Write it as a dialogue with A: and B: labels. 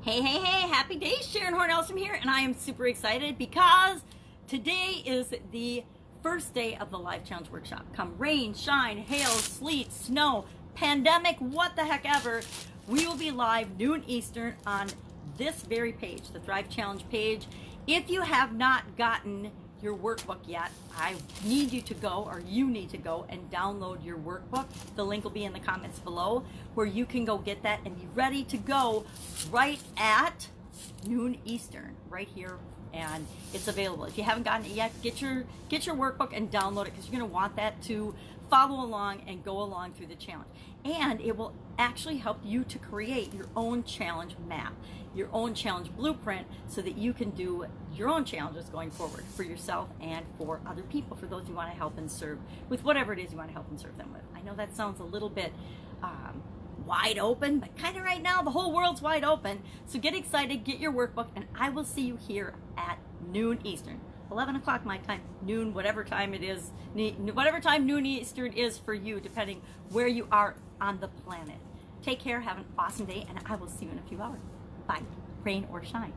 A: Hey, happy days, Sharon Horne-Ellstrom here, and I am super excited because today is the first day of the Live Challenge Workshop. Come rain, shine, hail, sleet, snow, pandemic, what the heck ever, we will be live noon Eastern on this very page, the Thrive Challenge page. If you have not gotten your workbook yet, I need you to go, or you need to go and download your workbook. The link will be in the comments below where you can go get that and be ready to go right at noon Eastern, right here, and it's available. If you haven't gotten it yet, get your workbook and download it, because you're going to want that to follow along and go along through the challenge. And it will actually help you to create your own challenge map, your own challenge blueprint, so that you can do your own challenges going forward for yourself and for other people, for those you want to help and serve with whatever it is you want to help and serve them with. I know that sounds a little bit wide open, but kind of right now the whole world's wide open. So get excited, get your workbook, and I will see you here at noon Eastern. 11 o'clock my time, noon, whatever time it is, whatever time noon Eastern is for you, depending where you are on the planet. Take care, have an awesome day, and I will see you in a few hours. Bye, rain or shine.